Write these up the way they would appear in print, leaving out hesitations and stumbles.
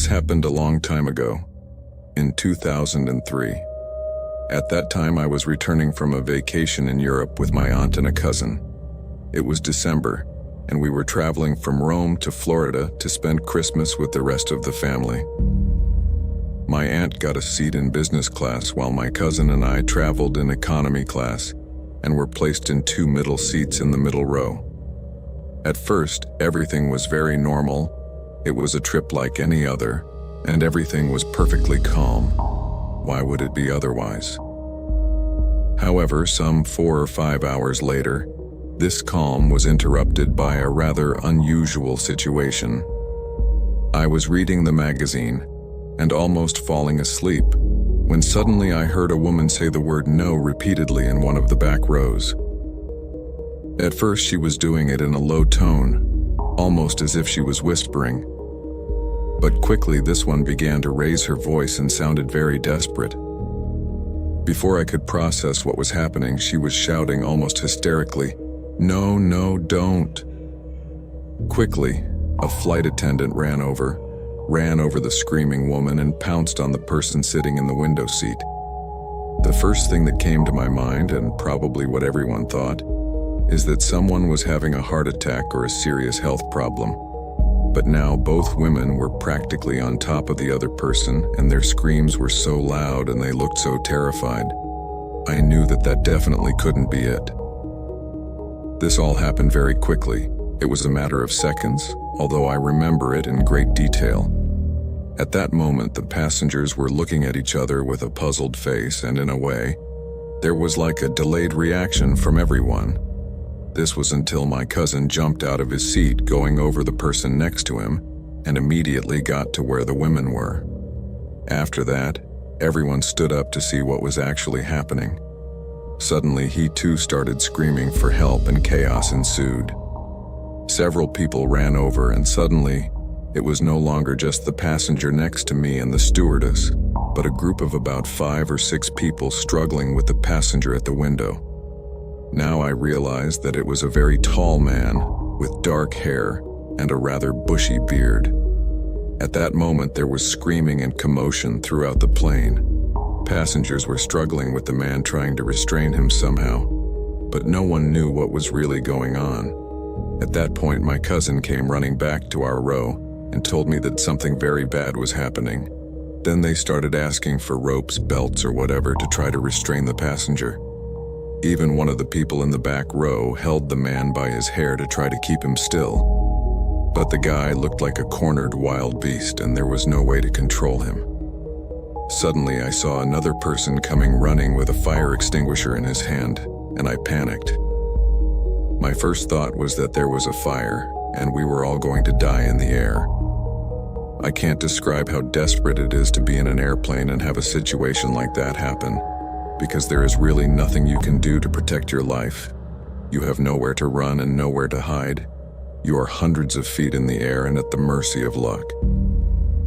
This happened a long time ago, in 2003. At that time, I was returning from a vacation in Europe with my aunt and a cousin. It was December, and we were traveling from Rome to Florida to spend Christmas with the rest of the family. My aunt got a seat in business class while my cousin and I traveled in economy class and were placed in two middle seats in the middle row. At first, everything was very normal. It was a trip like any other, and everything was perfectly calm. Why would it be otherwise? However, some 4 or 5 hours later, this calm was interrupted by a rather unusual situation. I was reading the magazine and almost falling asleep when suddenly I heard a woman say the word "no" repeatedly in one of the back rows. At first, she was doing it in a low tone, almost as if she was whispering. But quickly, this one began to raise her voice and sounded very desperate. Before I could process what was happening, she was shouting almost hysterically, "No, no, don't." Quickly, a flight attendant ran over the screaming woman and pounced on the person sitting in the window seat. The first thing that came to my mind, and probably what everyone thought, is that someone was having a heart attack or a serious health problem. But now both women were practically on top of the other person, and their screams were so loud and they looked so terrified. I knew that definitely couldn't be it. This all happened very quickly. It was a matter of seconds, although I remember it in great detail. At that moment, the passengers were looking at each other with a puzzled face, and in a way, there was like a delayed reaction from everyone. This was until my cousin jumped out of his seat, going over the person next to him, and immediately got to where the women were. After that, everyone stood up to see what was actually happening. Suddenly, he too started screaming for help, and chaos ensued. Several people ran over, and suddenly, it was no longer just the passenger next to me and the stewardess, but a group of about 5 or 6 people struggling with the passenger at the window. Now I realized that it was a very tall man with dark hair and a rather bushy beard. At that moment, there was screaming and commotion throughout the plane. Passengers were struggling with the man, trying to restrain him somehow, but no one knew what was really going on. At that point, my cousin came running back to our row and told me that something very bad was happening. Then they started asking for ropes, belts, or whatever to try to restrain the passenger. Even one of the people in the back row held the man by his hair to try to keep him still. But the guy looked like a cornered wild beast, and there was no way to control him. Suddenly, I saw another person coming running with a fire extinguisher in his hand, and I panicked. My first thought was that there was a fire, and we were all going to die in the air. I can't describe how desperate it is to be in an airplane and have a situation like that happen, because there is really nothing you can do to protect your life. You have nowhere to run and nowhere to hide. You are hundreds of feet in the air and at the mercy of luck.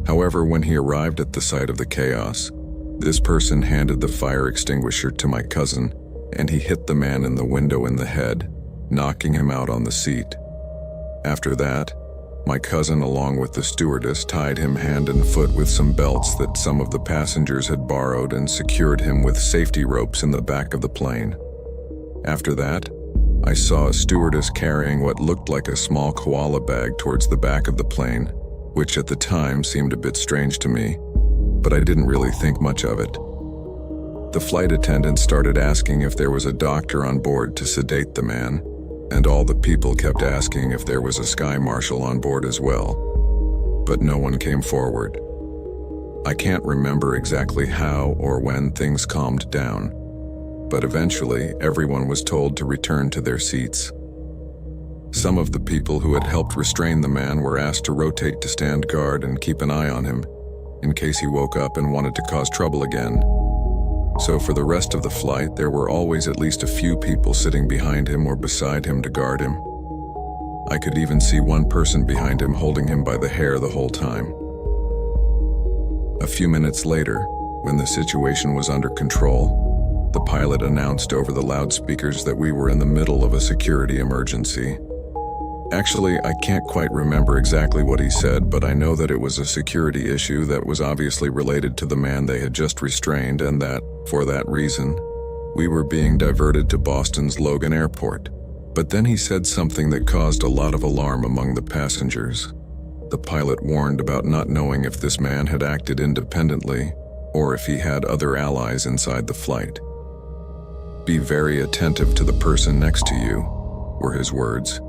However, when he arrived at the site of the chaos, this person handed the fire extinguisher to my cousin, and he hit the man in the window in the head, knocking him out on the seat. After that, my cousin, along with the stewardess, tied him hand and foot with some belts that some of the passengers had borrowed and secured him with safety ropes in the back of the plane. After that, I saw a stewardess carrying what looked like a small koala bag towards the back of the plane, which at the time seemed a bit strange to me, but I didn't really think much of it. The flight attendant started asking if there was a doctor on board to sedate the man, and all the people kept asking if there was a sky marshal on board as well, but no one came forward. I can't remember exactly how or when things calmed down, but eventually everyone was told to return to their seats. Some of the people who had helped restrain the man were asked to rotate to stand guard and keep an eye on him, in case he woke up and wanted to cause trouble again. So for the rest of the flight, there were always at least a few people sitting behind him or beside him to guard him. I could even see one person behind him holding him by the hair the whole time. A few minutes later, when the situation was under control, the pilot announced over the loudspeakers that we were in the middle of a security emergency. Actually, I can't quite remember exactly what he said, but I know that it was a security issue that was obviously related to the man they had just restrained, and that, for that reason, we were being diverted to Boston's Logan Airport. But then he said something that caused a lot of alarm among the passengers. The pilot warned about not knowing if this man had acted independently or if he had other allies inside the flight. "Be very attentive to the person next to you," were his words.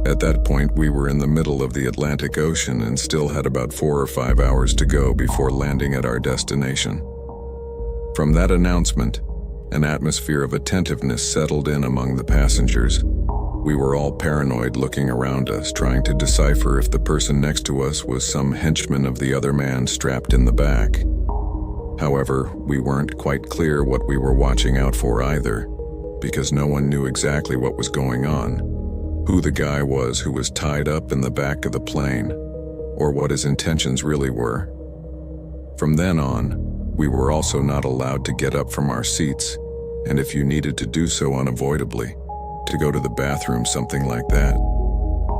At that point, we were in the middle of the Atlantic Ocean and still had about 4 or 5 hours to go before landing at our destination. From that announcement, an atmosphere of attentiveness settled in among the passengers. We were all paranoid, looking around us, trying to decipher if the person next to us was some henchman of the other man strapped in the back. However, we weren't quite clear what we were watching out for either, because no one knew exactly what was going on, who the guy was who was tied up in the back of the plane, or what his intentions really were. From then on, we were also not allowed to get up from our seats, and if you needed to do so unavoidably, to go to the bathroom, something like that,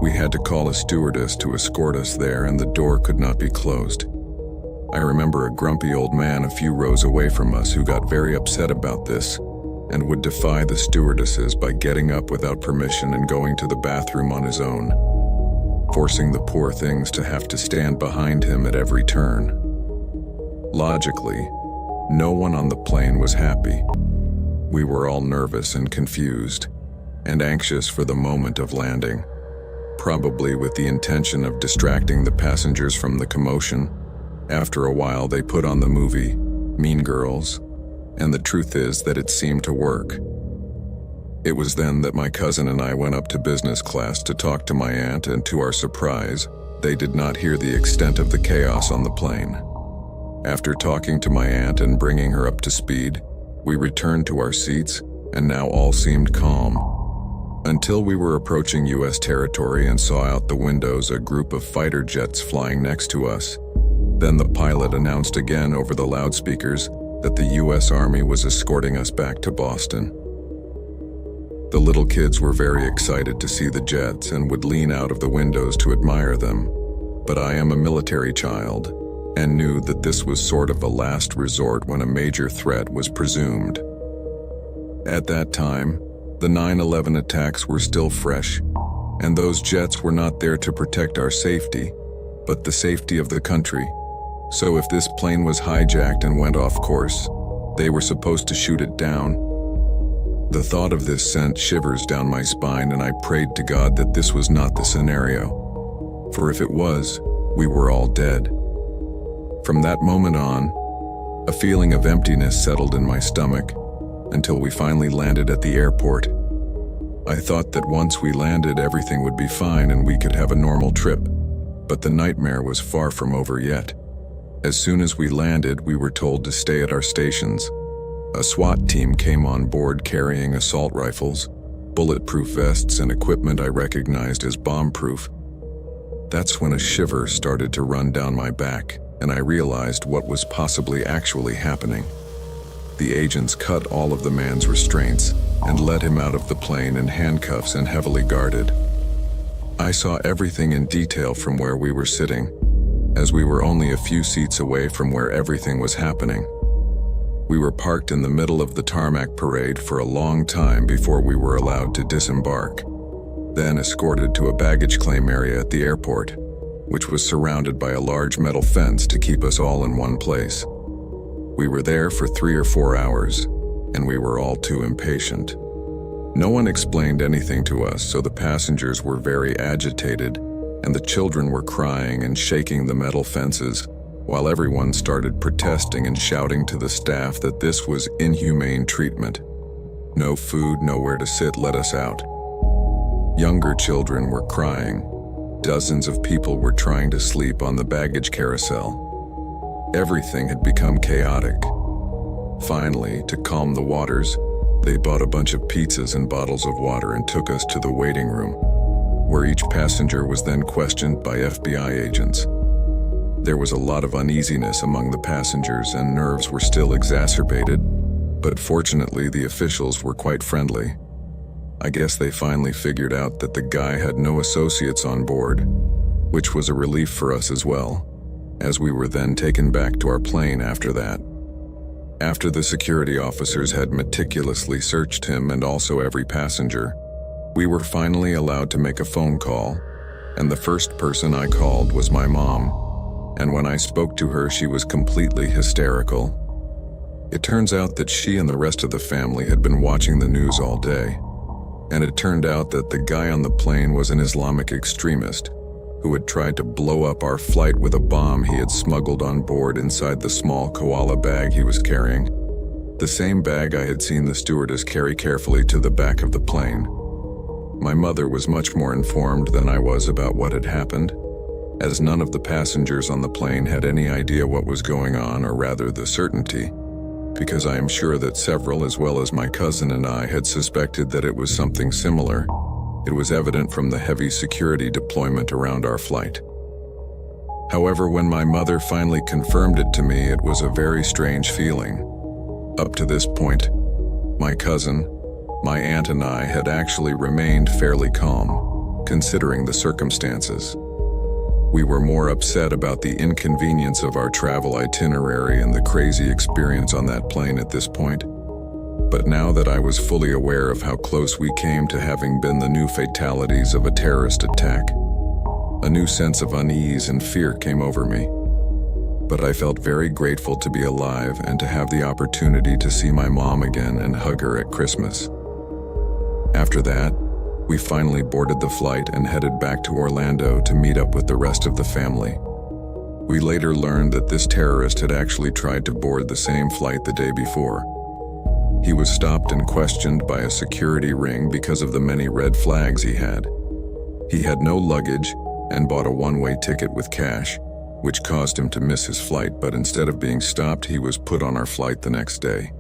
we had to call a stewardess to escort us there, and the door could not be closed. I remember a grumpy old man a few rows away from us who got very upset about this and would defy the stewardesses by getting up without permission and going to the bathroom on his own, forcing the poor things to have to stand behind him at every turn. Logically, no one on the plane was happy. We were all nervous and confused, and anxious for the moment of landing, probably with the intention of distracting the passengers from the commotion. After a while, they put on the movie, Mean Girls, and the truth is that it seemed to work. It was then that my cousin and I went up to business class to talk to my aunt, and to our surprise, they did not hear the extent of the chaos on the plane. After talking to my aunt and bringing her up to speed, we returned to our seats, and now all seemed calm. Until we were approaching U.S. territory and saw out the windows a group of fighter jets flying next to us. Then the pilot announced again over the loudspeakers that the U.S. Army was escorting us back to Boston. The little kids were very excited to see the jets and would lean out of the windows to admire them, but I am a military child and knew that this was sort of a last resort when a major threat was presumed. At that time, the 9/11 attacks were still fresh, and those jets were not there to protect our safety, but the safety of the country. So if this plane was hijacked and went off course, they were supposed to shoot it down. The thought of this sent shivers down my spine, and I prayed to God that this was not the scenario. For if it was, we were all dead. From that moment on, a feeling of emptiness settled in my stomach until we finally landed at the airport. I thought that once we landed, everything would be fine and we could have a normal trip, but the nightmare was far from over yet. As soon as we landed, we were told to stay at our stations. A SWAT team came on board carrying assault rifles, bulletproof vests, and equipment I recognized as bomb-proof. That's when a shiver started to run down my back, and I realized what was possibly actually happening. The agents cut all of the man's restraints and led him out of the plane in handcuffs and heavily guarded. I saw everything in detail from where we were sitting, as we were only a few seats away from where everything was happening. We were parked in the middle of the tarmac parade for a long time before we were allowed to disembark, then escorted to a baggage claim area at the airport, which was surrounded by a large metal fence to keep us all in one place. We were there for 3 or 4 hours, and we were all too impatient. No one explained anything to us, so the passengers were very agitated, and the children were crying and shaking the metal fences, while everyone started protesting and shouting to the staff that this was inhumane treatment. No food, nowhere to sit, let us out. Younger children were crying. Dozens of people were trying to sleep on the baggage carousel. Everything had become chaotic. Finally, to calm the waters, they bought a bunch of pizzas and bottles of water and took us to the waiting room, where each passenger was then questioned by FBI agents. There was a lot of uneasiness among the passengers and nerves were still exacerbated, but fortunately the officials were quite friendly. I guess they finally figured out that the guy had no associates on board, which was a relief for us as well, as we were then taken back to our plane after that. After the security officers had meticulously searched him and also every passenger, we were finally allowed to make a phone call, and the first person I called was my mom, and when I spoke to her, she was completely hysterical. It turns out that she and the rest of the family had been watching the news all day, and it turned out that the guy on the plane was an Islamic extremist who had tried to blow up our flight with a bomb he had smuggled on board inside the small koala bag he was carrying, the same bag I had seen the stewardess carry carefully to the back of the plane. My mother was much more informed than I was about what had happened, as none of the passengers on the plane had any idea what was going on, or rather the certainty, because I am sure that several, as well as my cousin and I, had suspected that it was something similar. It was evident from the heavy security deployment around our flight. However, when my mother finally confirmed it to me, it was a very strange feeling. Up to this point, my cousin, my aunt and I had actually remained fairly calm, considering the circumstances. We were more upset about the inconvenience of our travel itinerary and the crazy experience on that plane at this point. But now that I was fully aware of how close we came to having been the new fatalities of a terrorist attack, a new sense of unease and fear came over me. But I felt very grateful to be alive and to have the opportunity to see my mom again and hug her at Christmas. After that, we finally boarded the flight and headed back to Orlando to meet up with the rest of the family. We later learned that this terrorist had actually tried to board the same flight the day before. He was stopped and questioned by a security ring because of the many red flags he had. He had no luggage and bought a one-way ticket with cash, which caused him to miss his flight, but instead of being stopped, he was put on our flight the next day.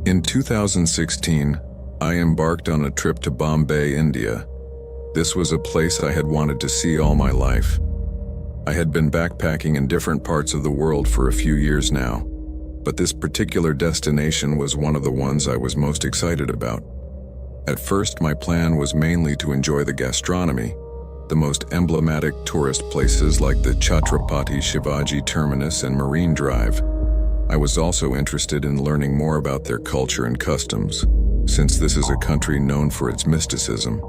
In 2016, I embarked on a trip to Bombay, India. This was a place I had wanted to see all my life. I had been backpacking in different parts of the world for a few years now, but this particular destination was one of the ones I was most excited about. At first, my plan was mainly to enjoy the gastronomy, the most emblematic tourist places like the Chhatrapati Shivaji Terminus and Marine Drive. I was also interested in learning more about their culture and customs, since this is a country known for its mysticism.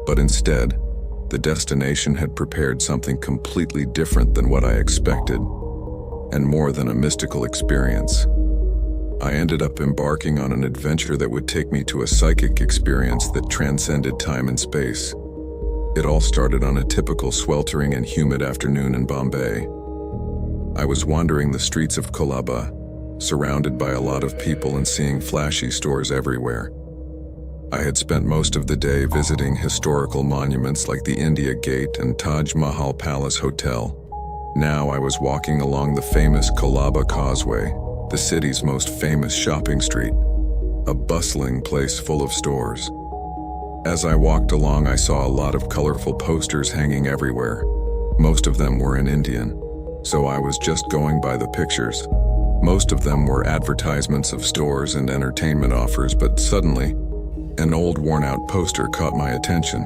But instead, the destination had prepared something completely different than what I expected, and more than a mystical experience. I ended up embarking on an adventure that would take me to a psychic experience that transcended time and space. It all started on a typical sweltering and humid afternoon in Bombay. I was wandering the streets of Colaba, surrounded by a lot of people and seeing flashy stores everywhere. I had spent most of the day visiting historical monuments like the India Gate and Taj Mahal Palace Hotel. Now I was walking along the famous Colaba Causeway, the city's most famous shopping street, a bustling place full of stores. As I walked along, I saw a lot of colorful posters hanging everywhere. Most of them were in Indian, so I was just going by the pictures. Most of them were advertisements of stores and entertainment offers, but suddenly, an old worn-out poster caught my attention.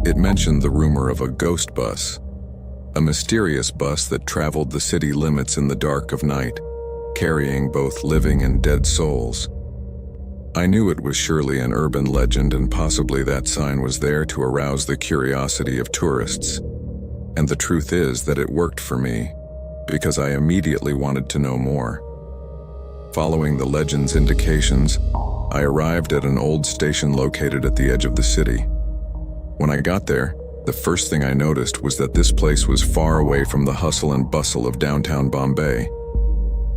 It mentioned the rumor of a ghost bus, a mysterious bus that traveled the city limits in the dark of night, carrying both living and dead souls. I knew it was surely an urban legend, and possibly that sign was there to arouse the curiosity of tourists. And the truth is that it worked for me, because I immediately wanted to know more. Following the legend's indications, I arrived at an old station located at the edge of the city. When I got there, the first thing I noticed was that this place was far away from the hustle and bustle of downtown Bombay.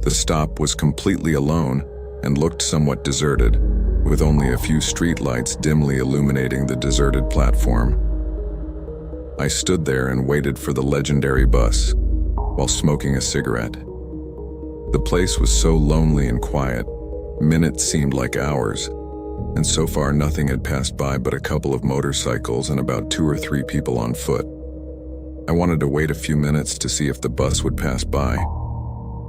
The stop was completely alone and looked somewhat deserted, with only a few street lights dimly illuminating the deserted platform. I stood there and waited for the legendary bus, while smoking a cigarette. The place was so lonely and quiet, minutes seemed like hours, and so far nothing had passed by but a couple of motorcycles and about 2 or 3 people on foot. I wanted to wait a few minutes to see if the bus would pass by.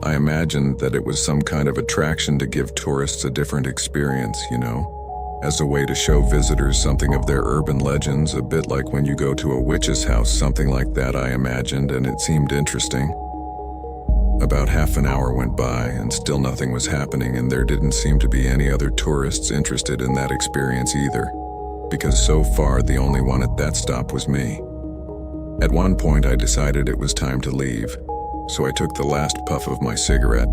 I imagined that it was some kind of attraction to give tourists a different experience, as a way to show visitors something of their urban legends, a bit like when you go to a witch's house, something like that I imagined, and it seemed interesting. About half an hour went by and still nothing was happening, and there didn't seem to be any other tourists interested in that experience either, because so far the only one at that stop was me. At one point I decided it was time to leave, so I took the last puff of my cigarette,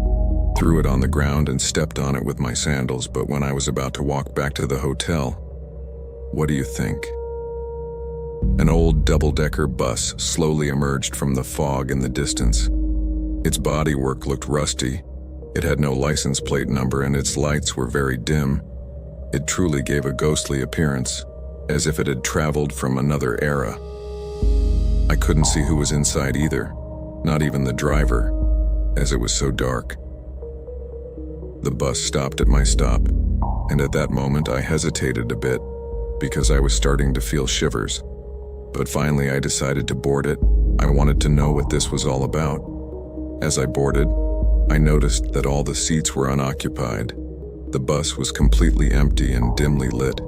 threw it on the ground and stepped on it with my sandals, but when I was about to walk back to the hotel, what do you think? An old double-decker bus slowly emerged from the fog in the distance. Its bodywork looked rusty, it had no license plate number, and its lights were very dim. It truly gave a ghostly appearance, as if it had traveled from another era. I couldn't see who was inside either, not even the driver, as it was so dark. The bus stopped at my stop, and at that moment I hesitated a bit, because I was starting to feel shivers. But finally I decided to board it. I wanted to know what this was all about. As I boarded, I noticed that all the seats were unoccupied. The bus was completely empty and dimly lit,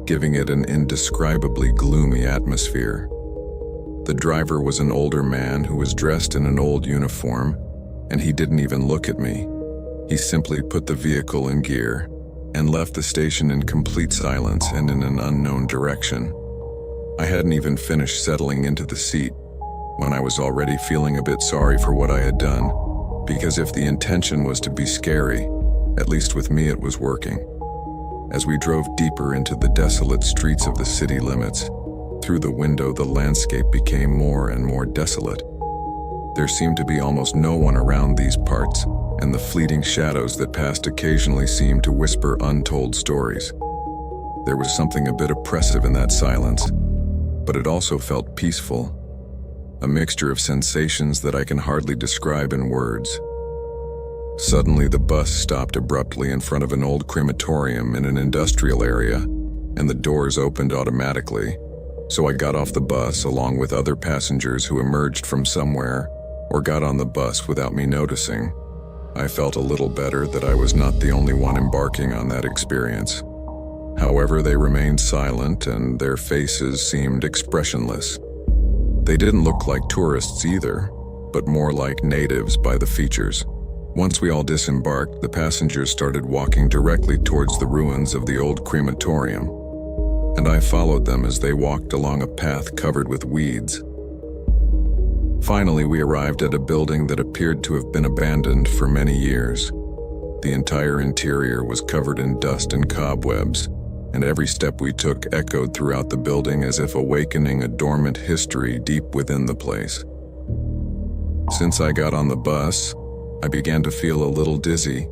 giving it an indescribably gloomy atmosphere. The driver was an older man who was dressed in an old uniform, and he didn't even look at me. He simply put the vehicle in gear and left the station in complete silence and in an unknown direction. I hadn't even finished settling into the seat when I was already feeling a bit sorry for what I had done, because if the intention was to be scary, at least with me it was working. As we drove deeper into the desolate streets of the city limits, through the window the landscape became more and more desolate. There seemed to be almost no one around these parts, and the fleeting shadows that passed occasionally seemed to whisper untold stories. There was something a bit oppressive in that silence, but it also felt peaceful. A mixture of sensations that I can hardly describe in words. Suddenly the bus stopped abruptly in front of an old crematorium in an industrial area, and the doors opened automatically, so I got off the bus along with other passengers who emerged from somewhere or got on the bus without me noticing. I felt a little better that I was not the only one embarking on that experience. However, they remained silent and their faces seemed expressionless. They didn't look like tourists either, but more like natives by the features. Once we all disembarked, the passengers started walking directly towards the ruins of the old crematorium, and I followed them as they walked along a path covered with weeds. Finally, we arrived at a building that appeared to have been abandoned for many years. The entire interior was covered in dust and cobwebs, and every step we took echoed throughout the building as if awakening a dormant history deep within the place. Since I got on the bus, I began to feel a little dizzy,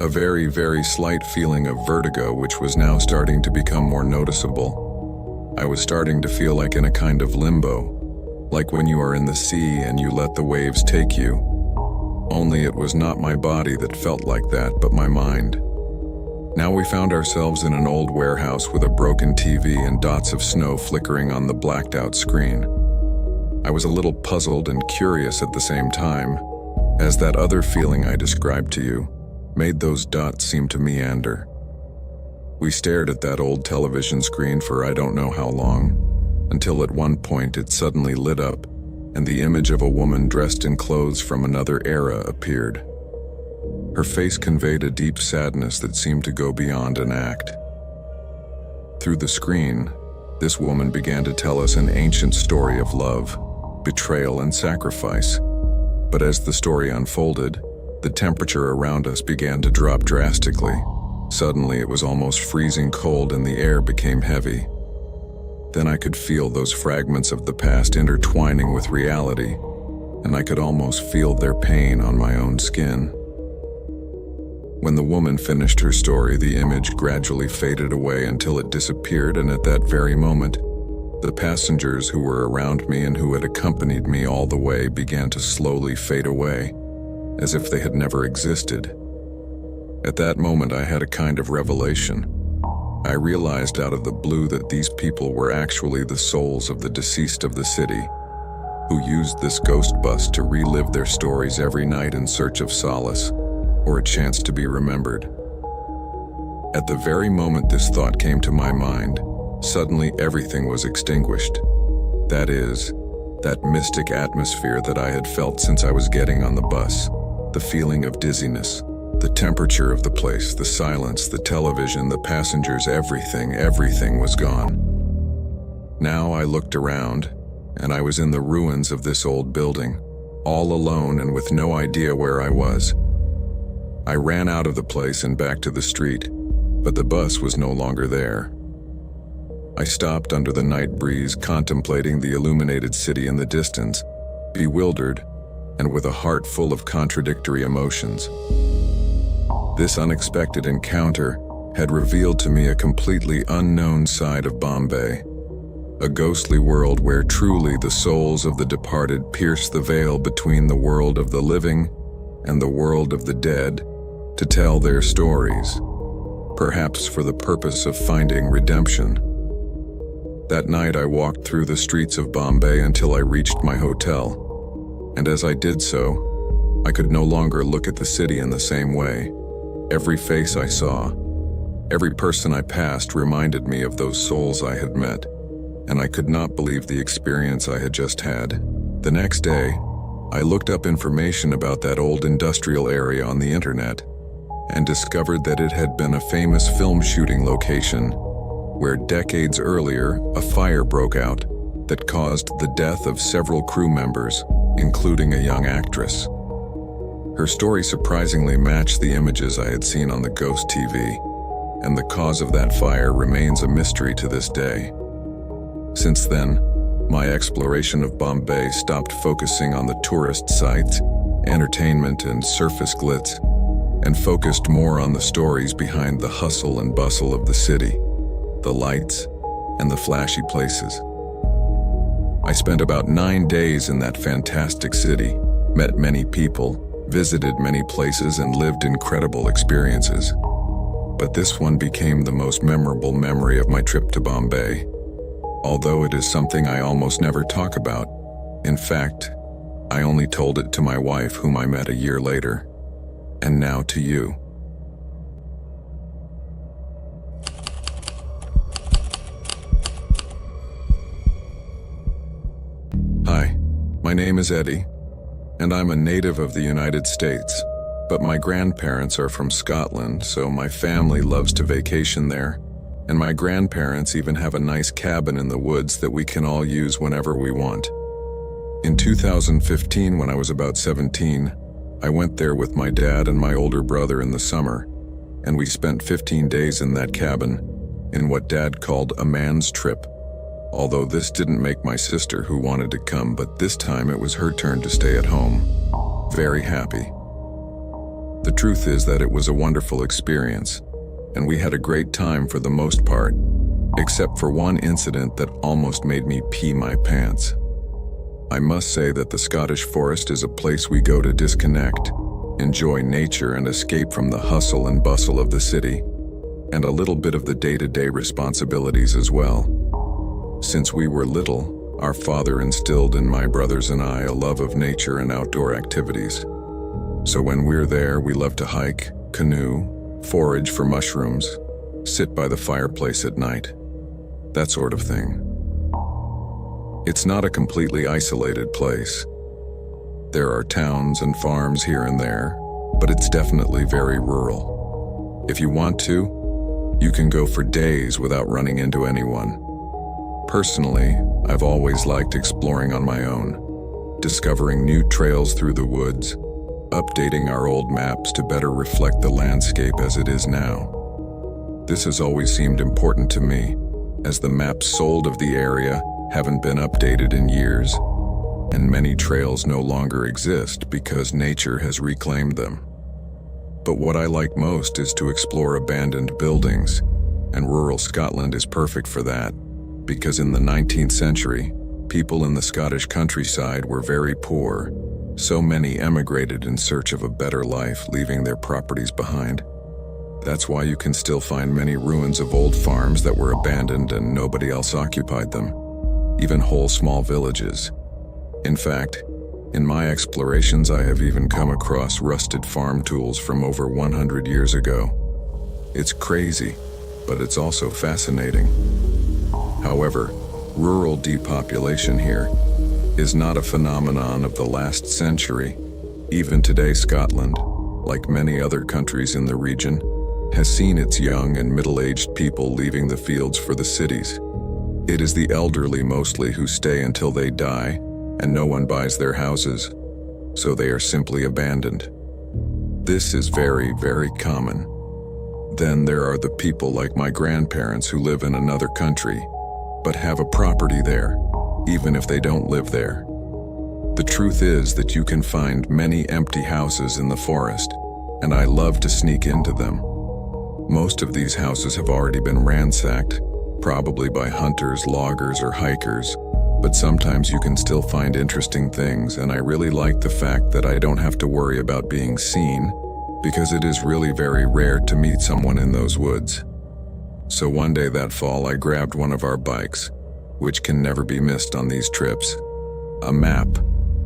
a very, very slight feeling of vertigo which was now starting to become more noticeable. I was starting to feel like in a kind of limbo, like when you are in the sea and you let the waves take you. Only it was not my body that felt like that, but my mind. Now we found ourselves in an old warehouse with a broken TV and dots of snow flickering on the blacked-out screen. I was a little puzzled and curious at the same time, as that other feeling I described to you made those dots seem to meander. We stared at that old television screen for I don't know how long, until at one point it suddenly lit up, and the image of a woman dressed in clothes from another era appeared. Her face conveyed a deep sadness that seemed to go beyond an act. Through the screen, this woman began to tell us an ancient story of love, betrayal, and sacrifice. But as the story unfolded, the temperature around us began to drop drastically. Suddenly, it was almost freezing cold and the air became heavy. Then I could feel those fragments of the past intertwining with reality, and I could almost feel their pain on my own skin. When the woman finished her story, the image gradually faded away until it disappeared, and at that very moment, the passengers who were around me and who had accompanied me all the way began to slowly fade away, as if they had never existed. At that moment, I had a kind of revelation. I realized out of the blue that these people were actually the souls of the deceased of the city. who used this ghost bus to relive their stories every night in search of solace or a chance to be remembered. At the very moment this thought came to my mind, suddenly everything was extinguished. That is, that mystic atmosphere that I had felt since I was getting on the bus, the feeling of dizziness, the temperature of the place, the silence, the television, the passengers, everything was gone. Now I looked around, and I was in the ruins of this old building, all alone and with no idea where I was. I ran out of the place and back to the street, but the bus was no longer there. I stopped under the night breeze, contemplating the illuminated city in the distance, bewildered and with a heart full of contradictory emotions. This unexpected encounter had revealed to me a completely unknown side of Bombay, a ghostly world where truly the souls of the departed pierce the veil between the world of the living and the world of the dead to tell their stories, perhaps for the purpose of finding redemption. That night I walked through the streets of Bombay until I reached my hotel, and as I did so, I could no longer look at the city in the same way. Every face I saw, every person I passed reminded me of those souls I had met, and I could not believe the experience I had just had. The next day, I looked up information about that old industrial area on the internet and discovered that it had been a famous film shooting location where decades earlier a fire broke out that caused the death of several crew members, including a young actress. Her story surprisingly matched the images I had seen on the ghost TV, and the cause of that fire remains a mystery to this day. Since then, my exploration of Bombay stopped focusing on the tourist sites, entertainment, and surface glitz, and focused more on the stories behind the hustle and bustle of the city, the lights, and the flashy places. I spent about 9 days in that fantastic city, met many people, visited many places, and lived incredible experiences. But this one became the most memorable memory of my trip to Bombay, although it is something I almost never talk about. In fact, I only told it to my wife, whom I met a year later, and now to you. Hi, my name is Eddie, and I'm a native of the United States, but my grandparents are from Scotland, so my family loves to vacation there, and my grandparents even have a nice cabin in the woods that we can all use whenever we want. In 2015, when I was about 17, I went there with my dad and my older brother in the summer, and we spent 15 days in that cabin, in what Dad called a man's trip. Although this didn't make my sister, who wanted to come, but this time it was her turn to stay at home. Very happy. The truth is that it was a wonderful experience, and we had a great time for the most part, except for one incident that almost made me pee my pants. I must say that the Scottish forest is a place we go to disconnect, enjoy nature, and escape from the hustle and bustle of the city, and a little bit of the day-to-day responsibilities as well. Since we were little, our father instilled in my brothers and I a love of nature and outdoor activities. So when we're there, we love to hike, canoe, forage for mushrooms, sit by the fireplace at night, that sort of thing. It's not a completely isolated place. There are towns and farms here and there, but it's definitely very rural. If you want to, you can go for days without running into anyone. Personally, I've always liked exploring on my own, discovering new trails through the woods, updating our old maps to better reflect the landscape as it is now. This has always seemed important to me, as the maps sold of the area haven't been updated in years, and many trails no longer exist because nature has reclaimed them. But what I like most is to explore abandoned buildings, and rural Scotland is perfect for that, because in the 19th century, people in the Scottish countryside were very poor. So many emigrated in search of a better life, leaving their properties behind. That's why you can still find many ruins of old farms that were abandoned and nobody else occupied them, even whole small villages. In fact, in my explorations I have even come across rusted farm tools from over 100 years ago. It's crazy, but it's also fascinating. However, rural depopulation here is not a phenomenon of the last century. Even today, Scotland, like many other countries in the region, has seen its young and middle-aged people leaving the fields for the cities. It is the elderly mostly who stay until they die, and no one buys their houses, so they are simply abandoned. This is very, very common. Then there are the people like my grandparents who live in another country, but have a property there, even if they don't live there. The truth is that you can find many empty houses in the forest, and I love to sneak into them. Most of these houses have already been ransacked, probably by hunters, loggers, or hikers, but sometimes you can still find interesting things, and I really like the fact that I don't have to worry about being seen, because it is really very rare to meet someone in those woods. So one day that fall I grabbed one of our bikes, which can never be missed on these trips, a map,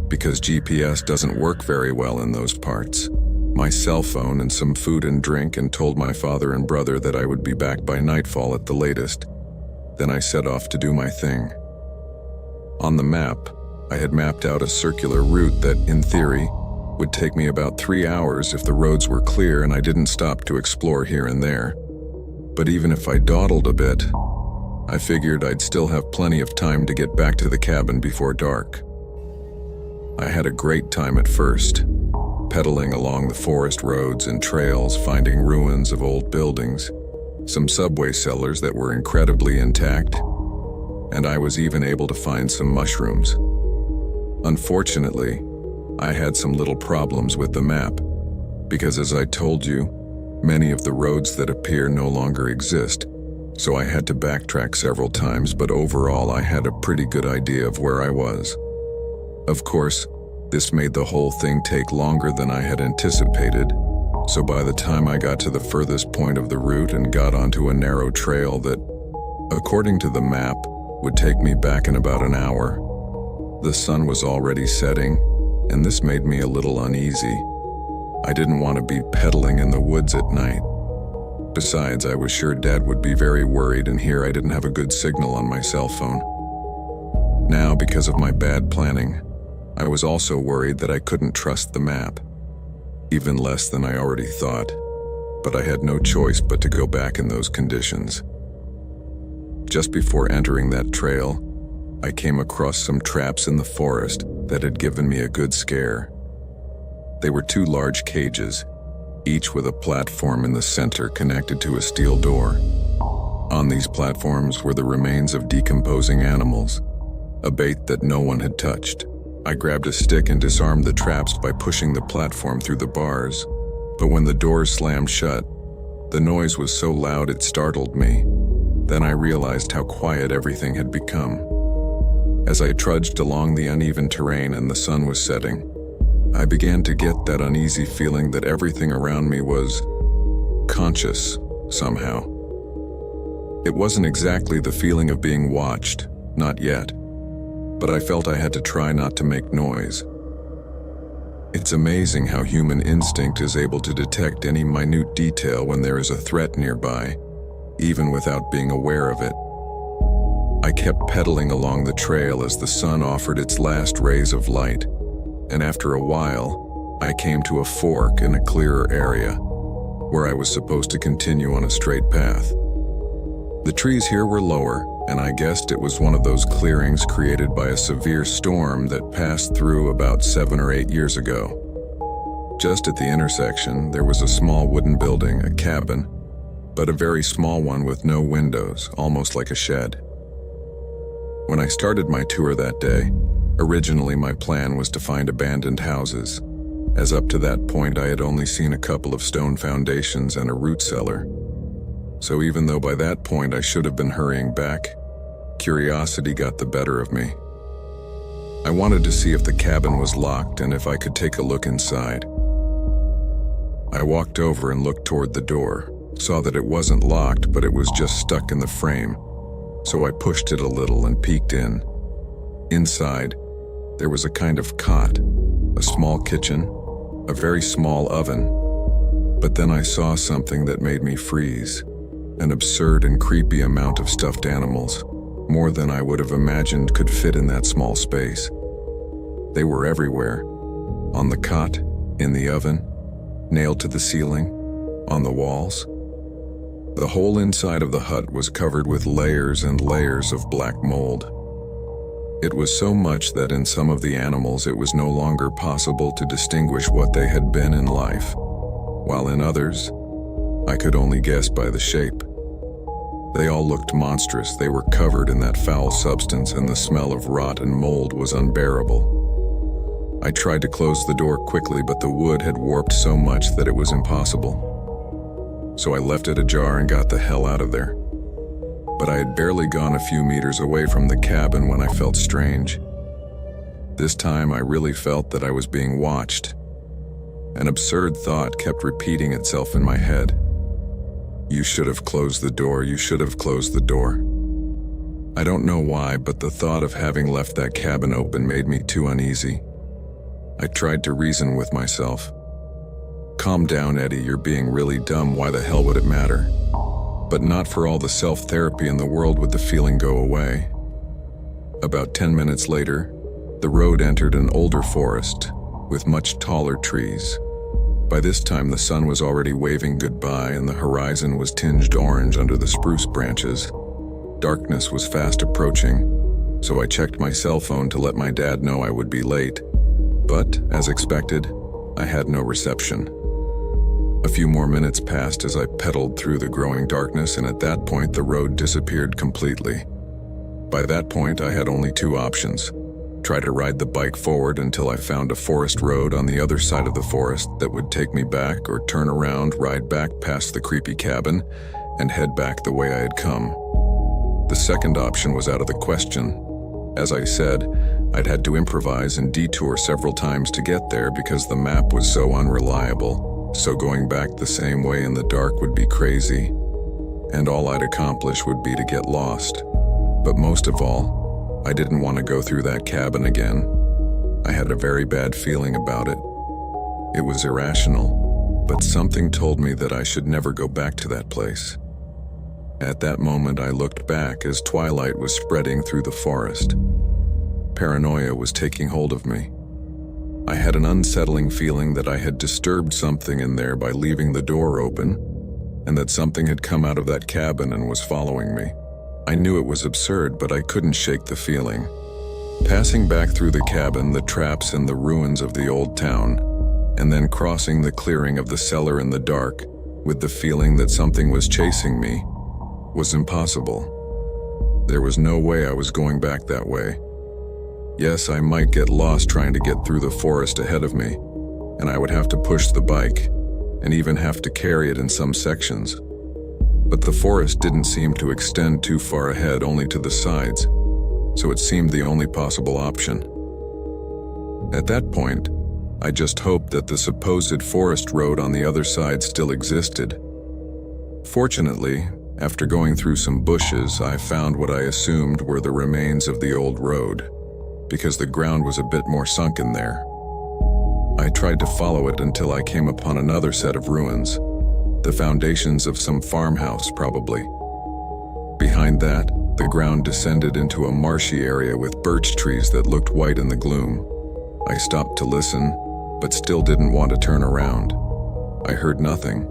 because GPS doesn't work very well in those parts, my cell phone and some food and drink, and told my father and brother that I would be back by nightfall at the latest. Then I set off to do my thing. On the map, I had mapped out a circular route that, in theory, would take me about 3 hours if the roads were clear and I didn't stop to explore here and there. But even if I dawdled a bit, I figured I'd still have plenty of time to get back to the cabin before dark. I had a great time at first, pedaling along the forest roads and trails, finding ruins of old buildings, some subway cellars that were incredibly intact, and I was even able to find some mushrooms. Unfortunately, I had some little problems with the map, because as I told you, many of the roads that appear no longer exist, so I had to backtrack several times, but overall I had a pretty good idea of where I was. Of course, this made the whole thing take longer than I had anticipated, so by the time I got to the furthest point of the route and got onto a narrow trail that, according to the map, would take me back in about an hour, the sun was already setting, and this made me a little uneasy. I didn't want to be pedaling in the woods at night. Besides, I was sure Dad would be very worried, and here I didn't have a good signal on my cell phone. Now, because of my bad planning, I was also worried that I couldn't trust the map, even less than I already thought, but I had no choice but to go back in those conditions. Just before entering that trail, I came across some traps in the forest that had given me a good scare. They were 2 large cages, each with a platform in the center connected to a steel door. On these platforms were the remains of decomposing animals, a bait that no one had touched. I grabbed a stick and disarmed the traps by pushing the platform through the bars, but when the doors slammed shut, the noise was so loud it startled me. Then I realized how quiet everything had become. As I trudged along the uneven terrain and the sun was setting, I began to get that uneasy feeling that everything around me was conscious somehow. It wasn't exactly the feeling of being watched, not yet, but I felt I had to try not to make noise. It's amazing how human instinct is able to detect any minute detail when there is a threat nearby, even without being aware of it. I kept pedaling along the trail as the sun offered its last rays of light, and after a while, I came to a fork in a clearer area, where I was supposed to continue on a straight path. The trees here were lower, and I guessed it was one of those clearings created by a severe storm that passed through about 7 or 8 years ago. Just at the intersection, there was a small wooden building, a cabin, but a very small one with no windows, almost like a shed. When I started my tour that day, originally my plan was to find abandoned houses, as up to that point I had only seen a couple of stone foundations and a root cellar. So even though by that point I should have been hurrying back, curiosity got the better of me. I wanted to see if the cabin was locked and if I could take a look inside. I walked over and looked toward the door, saw that it wasn't locked, but it was just stuck in the frame, so I pushed it a little and peeked in. Inside, There was a kind of cot, a small kitchen, a very small oven. But then I saw something that made me freeze. An absurd and creepy amount of stuffed animals, more than I would have imagined could fit in that small space. They were everywhere. On the cot, in the oven, nailed to the ceiling, on the walls. The whole inside of the hut was covered with layers and layers of black mold. It was so much that in some of the animals it was no longer possible to distinguish what they had been in life, while in others, I could only guess by the shape. They all looked monstrous. They were covered in that foul substance, and the smell of rot and mold was unbearable. I tried to close the door quickly, but the wood had warped so much that it was impossible. So I left it ajar and got the hell out of there. But I had barely gone a few meters away from the cabin when I felt strange. This time I really felt that I was being watched. An absurd thought kept repeating itself in my head. You should have closed the door, you should have closed the door. I don't know why, but the thought of having left that cabin open made me too uneasy. I tried to reason with myself. Calm down, Eddie, you're being really dumb, why the hell would it matter? But not for all the self-therapy in the world would the feeling go away. About 10 minutes later, the road entered an older forest with much taller trees. By this time the sun was already waving goodbye and the horizon was tinged orange under the spruce branches. Darkness was fast approaching, so I checked my cell phone to let my dad know I would be late. But, as expected, I had no reception. A few more minutes passed as I pedaled through the growing darkness, and at that point the road disappeared completely. By that point I had only two options. Try to ride the bike forward until I found a forest road on the other side of the forest that would take me back, or turn around, ride back past the creepy cabin, and head back the way I had come. The second option was out of the question. As I said, I'd had to improvise and detour several times to get there because the map was so unreliable, so going back the same way in the dark would be crazy, and all I'd accomplish would be to get lost. But most of all, I didn't want to go through that cabin again. I had a very bad feeling about it. It was irrational, but something told me that I should never go back to that place. At that moment, I looked back as twilight was spreading through the forest. Paranoia was taking hold of me. I had an unsettling feeling that I had disturbed something in there by leaving the door open, and that something had come out of that cabin and was following me. I knew it was absurd, but I couldn't shake the feeling. Passing back through the cabin, the traps and the ruins of the old town, and then crossing the clearing of the cellar in the dark, with the feeling that something was chasing me, was impossible. There was no way I was going back that way. Yes, I might get lost trying to get through the forest ahead of me, and I would have to push the bike, and even have to carry it in some sections. But the forest didn't seem to extend too far ahead, only to the sides, so it seemed the only possible option. At that point, I just hoped that the supposed forest road on the other side still existed. Fortunately, after going through some bushes, I found what I assumed were the remains of the old road, because the ground was a bit more sunken there. I tried to follow it until I came upon another set of ruins, the foundations of some farmhouse probably. Behind that, the ground descended into a marshy area with birch trees that looked white in the gloom. I stopped to listen, but still didn't want to turn around. I heard nothing.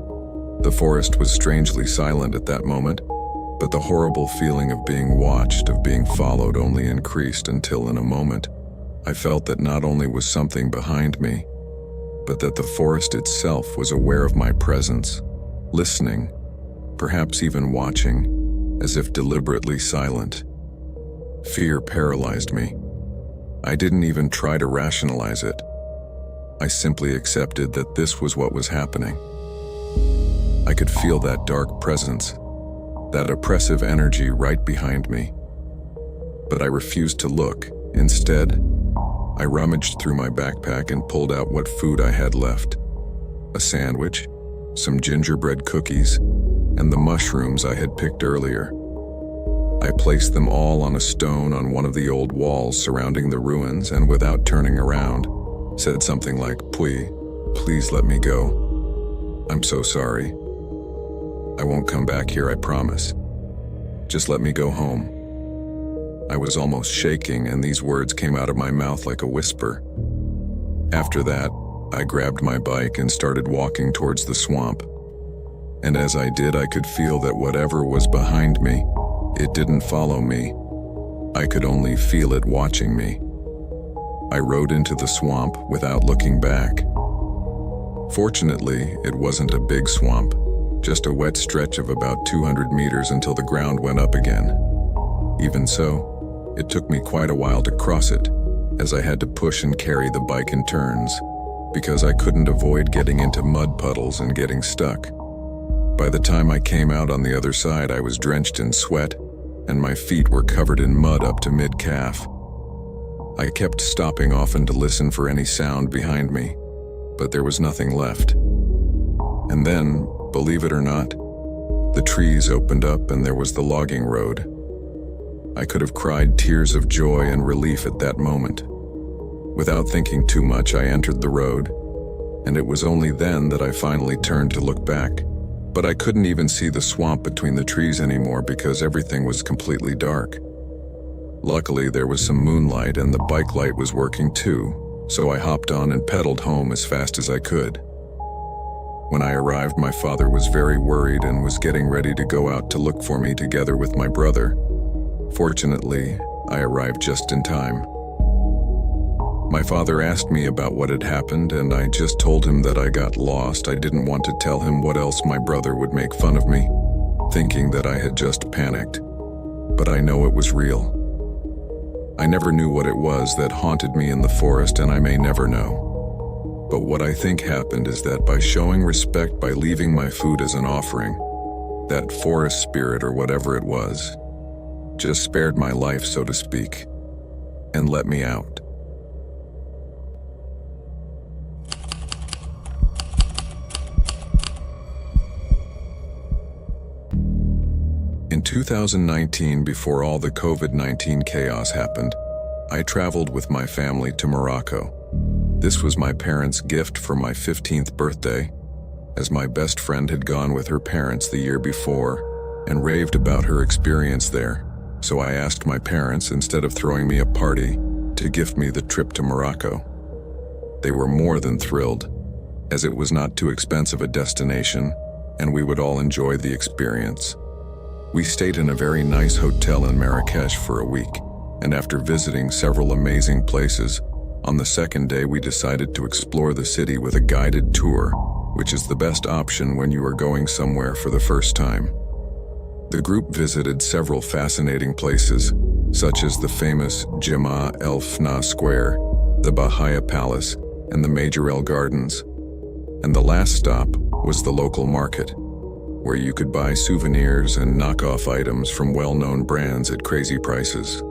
The forest was strangely silent at that moment, but the horrible feeling of being watched, of being followed, only increased until in a moment, I felt that not only was something behind me, but that the forest itself was aware of my presence, listening, perhaps even watching, as if deliberately silent. Fear paralyzed me. I didn't even try to rationalize it. I simply accepted that this was what was happening. I could feel that dark presence, that oppressive energy right behind me. But I refused to look. Instead, I rummaged through my backpack and pulled out what food I had left. A sandwich, some gingerbread cookies, and the mushrooms I had picked earlier. I placed them all on a stone on one of the old walls surrounding the ruins and without turning around, said something like, Please let me go. I'm so sorry. I won't come back here, I promise. Just let me go home." I was almost shaking, and these words came out of my mouth like a whisper. After that, I grabbed my bike and started walking towards the swamp. And as I did, I could feel that whatever was behind me, it didn't follow me. I could only feel it watching me. I rode into the swamp without looking back. Fortunately, it wasn't a big swamp, just a wet stretch of about 200 meters until the ground went up again. Even so, it took me quite a while to cross it, as I had to push and carry the bike in turns, because I couldn't avoid getting into mud puddles and getting stuck. By the time I came out on the other side, I was drenched in sweat, and my feet were covered in mud up to mid-calf. I kept stopping often to listen for any sound behind me, but there was nothing left. And then, believe it or not, the trees opened up and there was the logging road. I could have cried tears of joy and relief at that moment. Without thinking too much, I entered the road, and it was only then that I finally turned to look back. But I couldn't even see the swamp between the trees anymore because everything was completely dark. Luckily, there was some moonlight and the bike light was working too, so I hopped on and pedaled home as fast as I could. When I arrived, my father was very worried and was getting ready to go out to look for me together with my brother. Fortunately, I arrived just in time. My father asked me about what had happened, and I just told him that I got lost. I didn't want to tell him what else my brother would make fun of me, thinking that I had just panicked. But I know it was real. I never knew what it was that haunted me in the forest, and I may never know. But what I think happened is that by showing respect by leaving my food as an offering, that forest spirit or whatever it was, just spared my life, so to speak, and let me out. In 2019, before all the COVID-19 chaos happened, I traveled with my family to Morocco. This was my parents' gift for my 15th birthday, as my best friend had gone with her parents the year before and raved about her experience there. So I asked my parents, instead of throwing me a party, to gift me the trip to Morocco. They were more than thrilled, as it was not too expensive a destination, and we would all enjoy the experience. We stayed in a very nice hotel in Marrakesh for a week, and after visiting several amazing places, on the second day we decided to explore the city with a guided tour, which is the best option when you are going somewhere for the first time. The group visited several fascinating places, such as the famous Jama El Fna Square, the Bahia Palace, and the Major El Gardens. And the last stop was the local market, where you could buy souvenirs and knockoff items from well-known brands at crazy prices.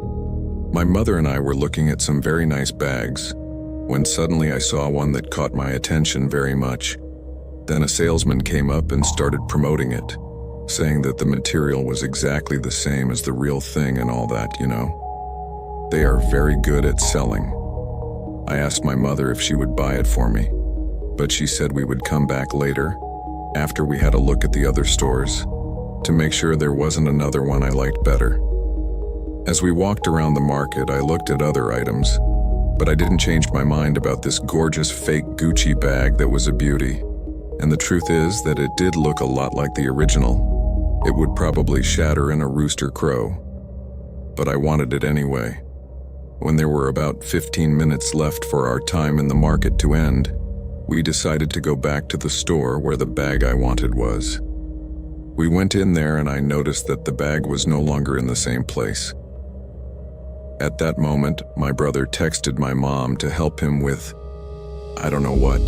My mother and I were looking at some very nice bags, when suddenly I saw one that caught my attention very much. Then a salesman came up and started promoting it, saying that the material was exactly the same as the real thing and all that, you know. They are very good at selling. I asked my mother if she would buy it for me, but she said we would come back later, after we had a look at the other stores, to make sure there wasn't another one I liked better. As we walked around the market, I looked at other items, but I didn't change my mind about this gorgeous fake Gucci bag that was a beauty. And the truth is that it did look a lot like the original. It would probably shatter in a rooster crow. But I wanted it anyway. When there were about 15 minutes left for our time in the market to end, we decided to go back to the store where the bag I wanted was. We went in there and I noticed that the bag was no longer in the same place. At that moment, my brother texted my mom to help him with, I don't know what.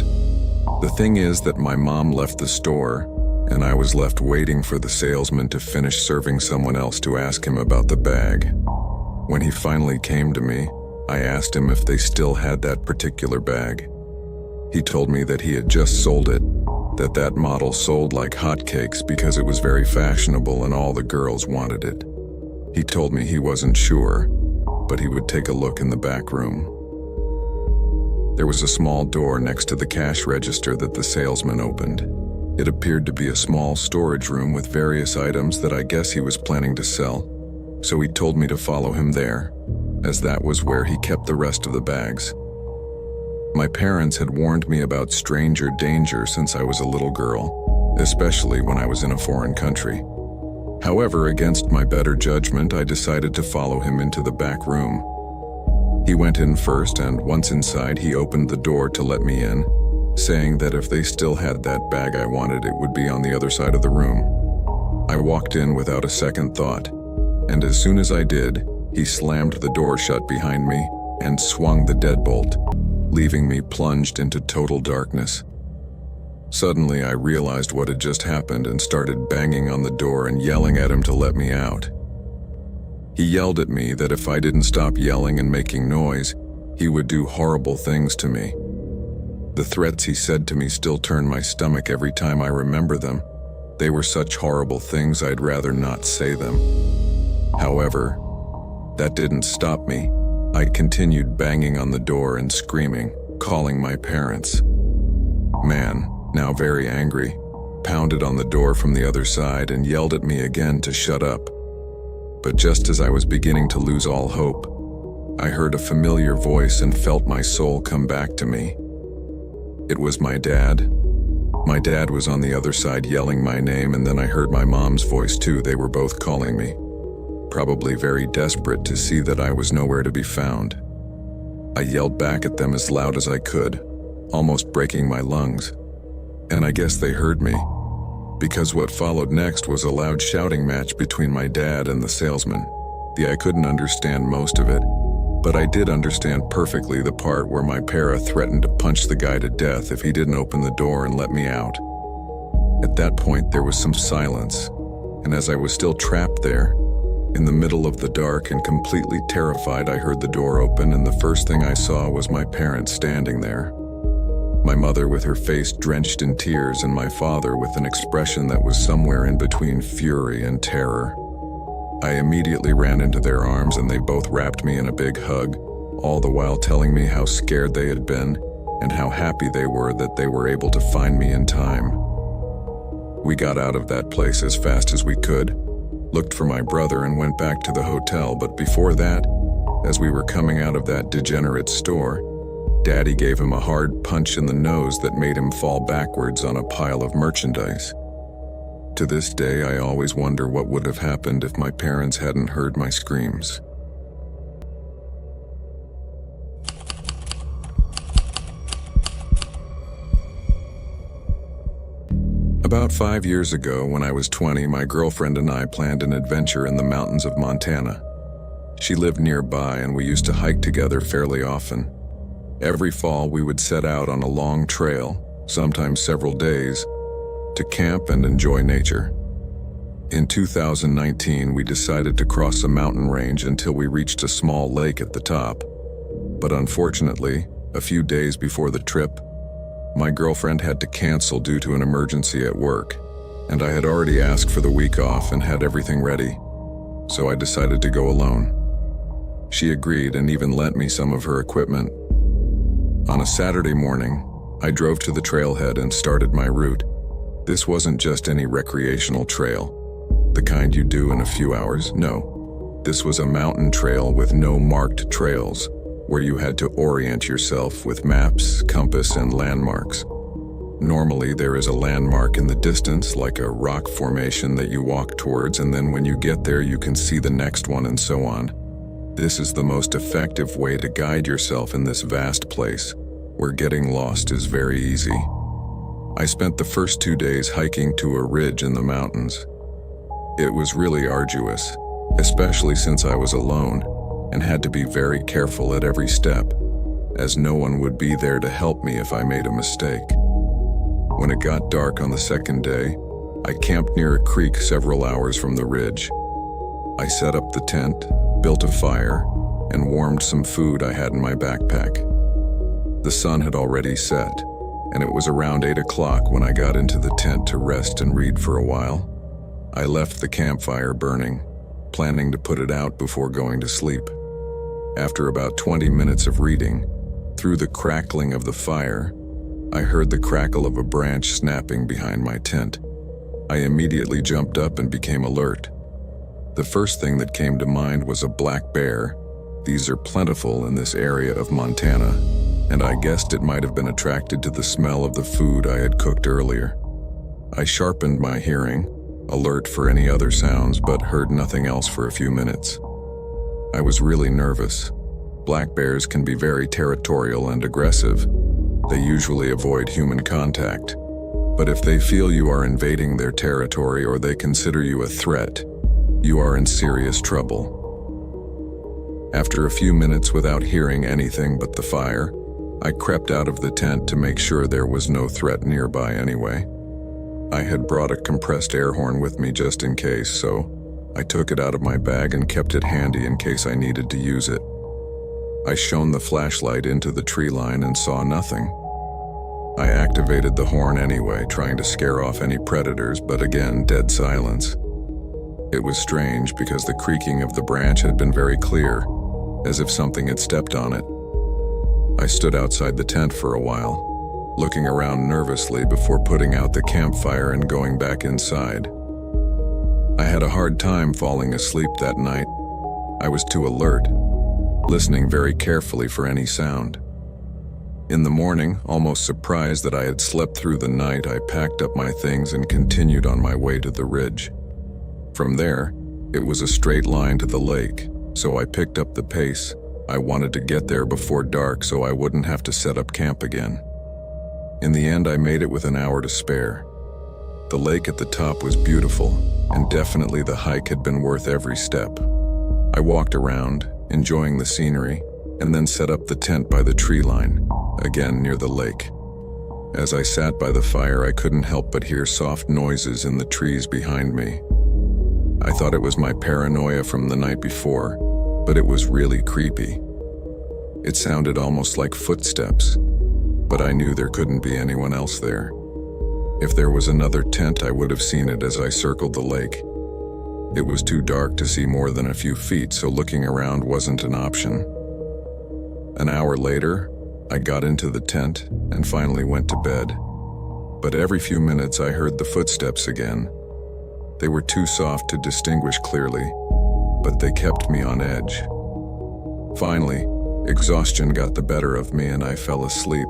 The thing is that my mom left the store, and I was left waiting for the salesman to finish serving someone else to ask him about the bag. When he finally came to me, I asked him if they still had that particular bag. He told me that he had just sold it, that model sold like hotcakes because it was very fashionable and all the girls wanted it. He told me he wasn't sure, but he would take a look in the back room. There was a small door next to the cash register that the salesman opened. It appeared to be a small storage room with various items that I guess he was planning to sell, so he told me to follow him there, as that was where he kept the rest of the bags. My parents had warned me about stranger danger since I was a little girl, especially when I was in a foreign country. However, against my better judgment, I decided to follow him into the back room. He went in first, and once inside, he opened the door to let me in, saying that if they still had that bag I wanted, it would be on the other side of the room. I walked in without a second thought, and as soon as I did, he slammed the door shut behind me and swung the deadbolt, leaving me plunged into total darkness. Suddenly, I realized what had just happened and started banging on the door and yelling at him to let me out. He yelled at me that if I didn't stop yelling and making noise, he would do horrible things to me. The threats he said to me still turn my stomach every time I remember them. They were such horrible things I'd rather not say them. However, that didn't stop me. I continued banging on the door and screaming, calling my parents. Man, now very angry, pounded on the door from the other side and yelled at me again to shut up. But just as I was beginning to lose all hope, I heard a familiar voice and felt my soul come back to me. It was my dad. My dad was on the other side yelling my name, and then I heard my mom's voice too. They were both calling me, probably very desperate to see that I was nowhere to be found. I yelled back at them as loud as I could, almost breaking my lungs. And I guess they heard me, because what followed next was a loud shouting match between my dad and the salesman. I couldn't understand most of it, but I did understand perfectly the part where my para threatened to punch the guy to death if he didn't open the door and let me out. At that point, there was some silence, and as I was still trapped there, in the middle of the dark and completely terrified, I heard the door open, and the first thing I saw was my parents standing there. My mother with her face drenched in tears, and my father with an expression that was somewhere in between fury and terror. I immediately ran into their arms, and they both wrapped me in a big hug, all the while telling me how scared they had been and how happy they were that they were able to find me in time. We got out of that place as fast as we could, looked for my brother, and went back to the hotel. But before that, as we were coming out of that degenerate store, Daddy gave him a hard punch in the nose that made him fall backwards on a pile of merchandise. To this day, I always wonder what would have happened if my parents hadn't heard my screams. About 5 years ago, when I was 20, my girlfriend and I planned an adventure in the mountains of Montana. She lived nearby, and we used to hike together fairly often. Every fall, we would set out on a long trail, sometimes several days, to camp and enjoy nature. In 2019, we decided to cross a mountain range until we reached a small lake at the top. But unfortunately, a few days before the trip, my girlfriend had to cancel due to an emergency at work, and I had already asked for the week off and had everything ready, so I decided to go alone. She agreed and even lent me some of her equipment. On a Saturday morning, I drove to the trailhead and started my route. This wasn't just any recreational trail, the kind you do in a few hours. No, this was a mountain trail with no marked trails, where you had to orient yourself with maps, compass, and landmarks. Normally, there is a landmark in the distance, like a rock formation that you walk towards, and then when you get there, you can see the next one, and so on. This is the most effective way to guide yourself in this vast place, where getting lost is very easy. I spent the first 2 days hiking to a ridge in the mountains. It was really arduous, especially since I was alone and had to be very careful at every step, as no one would be there to help me if I made a mistake. When it got dark on the second day, I camped near a creek several hours from the ridge. I set up the tent, built a fire, and warmed some food I had in my backpack. The sun had already set, and it was around 8 o'clock when I got into the tent to rest and read for a while. I left the campfire burning, planning to put it out before going to sleep. After about 20 minutes of reading, through the crackling of the fire, I heard the crackle of a branch snapping behind my tent. I immediately jumped up and became alert. The first thing that came to mind was a black bear. These are plentiful in this area of Montana, and I guessed it might have been attracted to the smell of the food I had cooked earlier. I sharpened my hearing, alert for any other sounds, but heard nothing else for a few minutes. I was really nervous. Black bears can be very territorial and aggressive. They usually avoid human contact. But if they feel you are invading their territory or they consider you a threat, you are in serious trouble. After a few minutes without hearing anything but the fire, I crept out of the tent to make sure there was no threat nearby anyway. I had brought a compressed air horn with me just in case, so I took it out of my bag and kept it handy in case I needed to use it. I shone the flashlight into the tree line and saw nothing. I activated the horn anyway, trying to scare off any predators, but again, dead silence. It was strange because the creaking of the branch had been very clear, as if something had stepped on it. I stood outside the tent for a while, looking around nervously before putting out the campfire and going back inside. I had a hard time falling asleep that night. I was too alert, listening very carefully for any sound. In the morning, almost surprised that I had slept through the night, I packed up my things and continued on my way to the ridge. From there, it was a straight line to the lake, so I picked up the pace. I wanted to get there before dark so I wouldn't have to set up camp again. In the end, I made it with an hour to spare. The lake at the top was beautiful, and definitely the hike had been worth every step. I walked around, enjoying the scenery, and then set up the tent by the tree line, again near the lake. As I sat by the fire, I couldn't help but hear soft noises in the trees behind me. I thought it was my paranoia from the night before, but it was really creepy. It sounded almost like footsteps, but I knew there couldn't be anyone else there. If there was another tent, I would have seen it as I circled the lake. It was too dark to see more than a few feet, so looking around wasn't an option. An hour later, I got into the tent and finally went to bed. But every few minutes I heard the footsteps again. They were too soft to distinguish clearly, but they kept me on edge. Finally, exhaustion got the better of me and I fell asleep.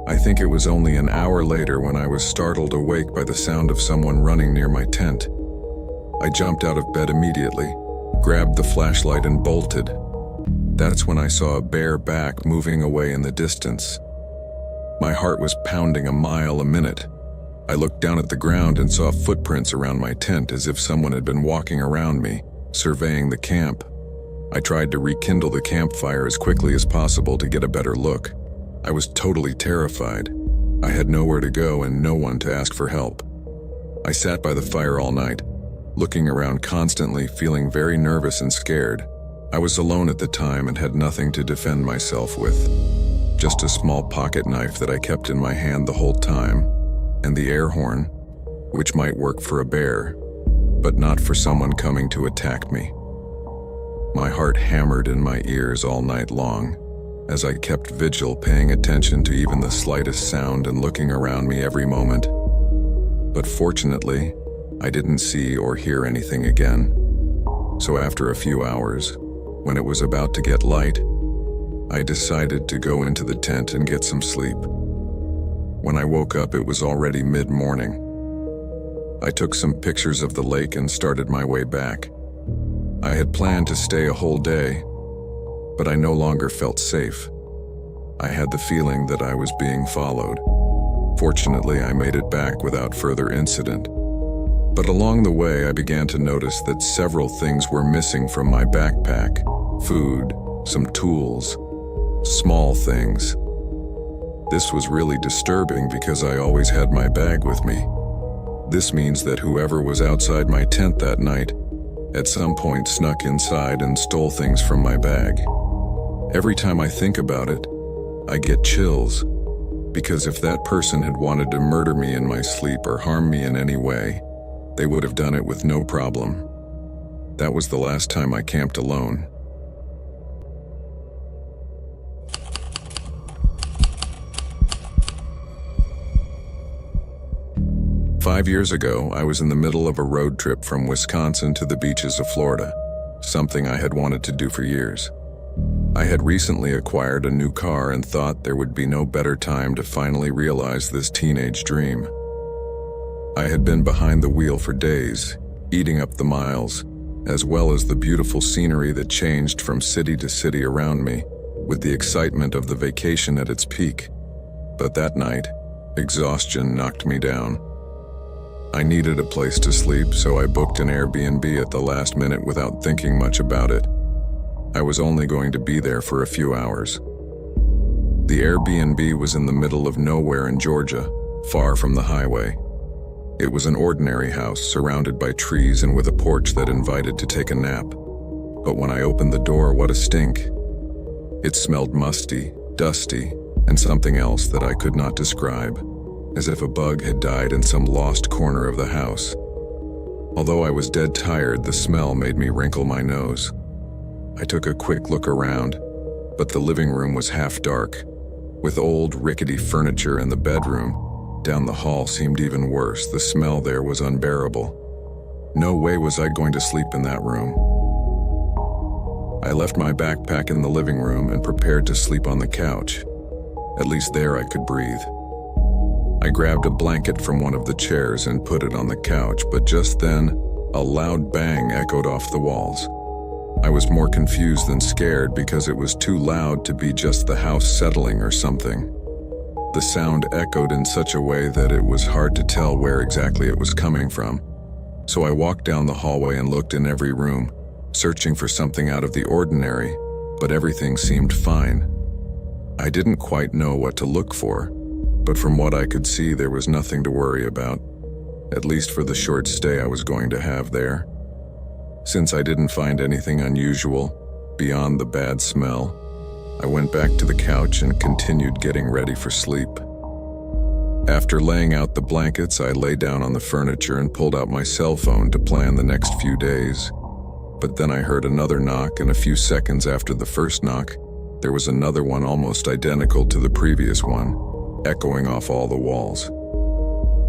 I think it was only an hour later when I was startled awake by the sound of someone running near my tent. I jumped out of bed immediately, grabbed the flashlight and bolted. That's when I saw a bare back moving away in the distance. My heart was pounding a mile a minute. I looked down at the ground and saw footprints around my tent as if someone had been walking around me, surveying the camp. I tried to rekindle the campfire as quickly as possible to get a better look. I was totally terrified. I had nowhere to go and no one to ask for help. I sat by the fire all night, looking around constantly, feeling very nervous and scared. I was alone at the time and had nothing to defend myself with. Just a small pocket knife that I kept in my hand the whole time, and the air horn, which might work for a bear, but not for someone coming to attack me. My heart hammered in my ears all night long, as I kept vigil, paying attention to even the slightest sound and looking around me every moment. But fortunately, I didn't see or hear anything again. So after a few hours, when it was about to get light, I decided to go into the tent and get some sleep. When I woke up, it was already mid-morning. I took some pictures of the lake and started my way back. I had planned to stay a whole day, but I no longer felt safe. I had the feeling that I was being followed. Fortunately, I made it back without further incident. But along the way, I began to notice that several things were missing from my backpack. Food, some tools, small things. This was really disturbing because I always had my bag with me. This means that whoever was outside my tent that night at some point snuck inside and stole things from my bag. Every time I think about it, I get chills, because if that person had wanted to murder me in my sleep or harm me in any way, they would have done it with no problem. That was the last time I camped alone. Five years ago, I was in the middle of a road trip from Wisconsin to the beaches of Florida, something I had wanted to do for years. I had recently acquired a new car and thought there would be no better time to finally realize this teenage dream. I had been behind the wheel for days, eating up the miles, as well as the beautiful scenery that changed from city to city around me, with the excitement of the vacation at its peak. But that night, exhaustion knocked me down. I needed a place to sleep, so I booked an Airbnb at the last minute without thinking much about it. I was only going to be there for a few hours. The Airbnb was in the middle of nowhere in Georgia, far from the highway. It was an ordinary house surrounded by trees and with a porch that invited to take a nap. But when I opened the door, what a stink. It smelled musty, dusty, and something else that I could not describe, as if a bug had died in some lost corner of the house. Although I was dead tired, the smell made me wrinkle my nose. I took a quick look around, but the living room was half dark, with old, rickety furniture in the bedroom. Down the hall seemed even worse. The smell there was unbearable. No way was I going to sleep in that room. I left my backpack in the living room and prepared to sleep on the couch. At least there I could breathe. I grabbed a blanket from one of the chairs and put it on the couch, but just then, a loud bang echoed off the walls. I was more confused than scared because it was too loud to be just the house settling or something. The sound echoed in such a way that it was hard to tell where exactly it was coming from. So I walked down the hallway and looked in every room, searching for something out of the ordinary, but everything seemed fine. I didn't quite know what to look for, but from what I could see, there was nothing to worry about, at least for the short stay I was going to have there. Since I didn't find anything unusual beyond the bad smell, I went back to the couch and continued getting ready for sleep. After laying out the blankets, I lay down on the furniture and pulled out my cell phone to plan the next few days. But then I heard another knock, and a few seconds after the first knock, there was another one almost identical to the previous one, echoing off all the walls.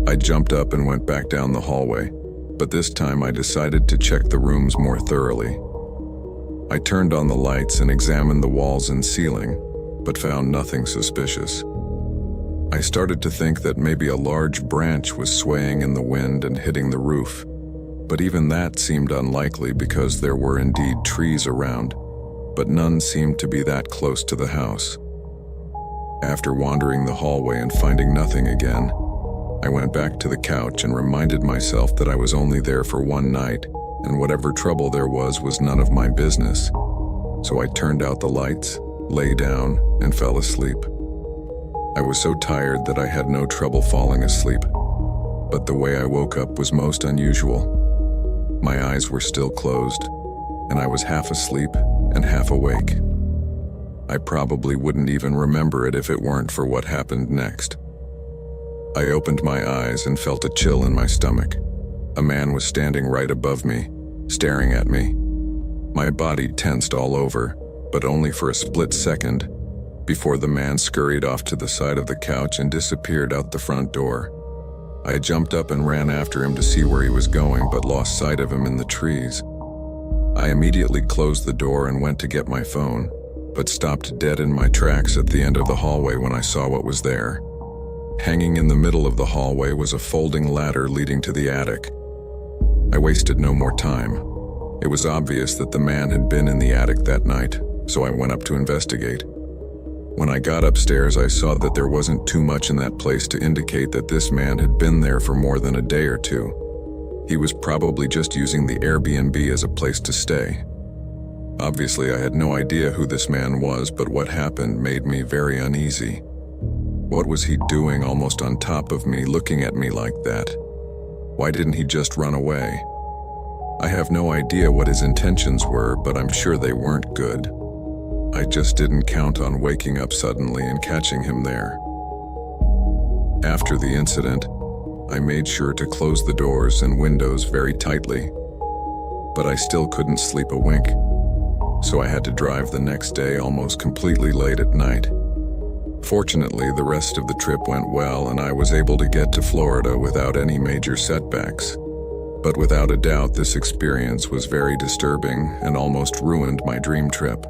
I jumped up and went back down the hallway, but this time I decided to check the rooms more thoroughly. I turned on the lights and examined the walls and ceiling, but found nothing suspicious. I started to think that maybe a large branch was swaying in the wind and hitting the roof, but even that seemed unlikely because there were indeed trees around, but none seemed to be that close to the house. After wandering the hallway and finding nothing again, I went back to the couch and reminded myself that I was only there for one night, and whatever trouble there was none of my business. So I turned out the lights, lay down, and fell asleep. I was so tired that I had no trouble falling asleep, but the way I woke up was most unusual. My eyes were still closed, and I was half asleep and half awake. I probably wouldn't even remember it if it weren't for what happened next. I opened my eyes and felt a chill in my stomach. A man was standing right above me, staring at me. My body tensed all over, but only for a split second, before the man scurried off to the side of the couch and disappeared out the front door. I jumped up and ran after him to see where he was going, but lost sight of him in the trees. I immediately closed the door and went to get my phone, but stopped dead in my tracks at the end of the hallway when I saw what was there. Hanging in the middle of the hallway was a folding ladder leading to the attic. I wasted no more time. It was obvious that the man had been in the attic that night, so I went up to investigate. When I got upstairs, I saw that there wasn't too much in that place to indicate that this man had been there for more than a day or two. He was probably just using the Airbnb as a place to stay. Obviously, I had no idea who this man was, but what happened made me very uneasy. What was he doing almost on top of me, looking at me like that? Why didn't he just run away? I have no idea what his intentions were, but I'm sure they weren't good. I just didn't count on waking up suddenly and catching him there. After the incident, I made sure to close the doors and windows very tightly. but I still couldn't sleep a wink. So I had to drive the next day almost completely late at night. Fortunately, the rest of the trip went well and I was able to get to Florida without any major setbacks. But without a doubt, this experience was very disturbing and almost ruined my dream trip.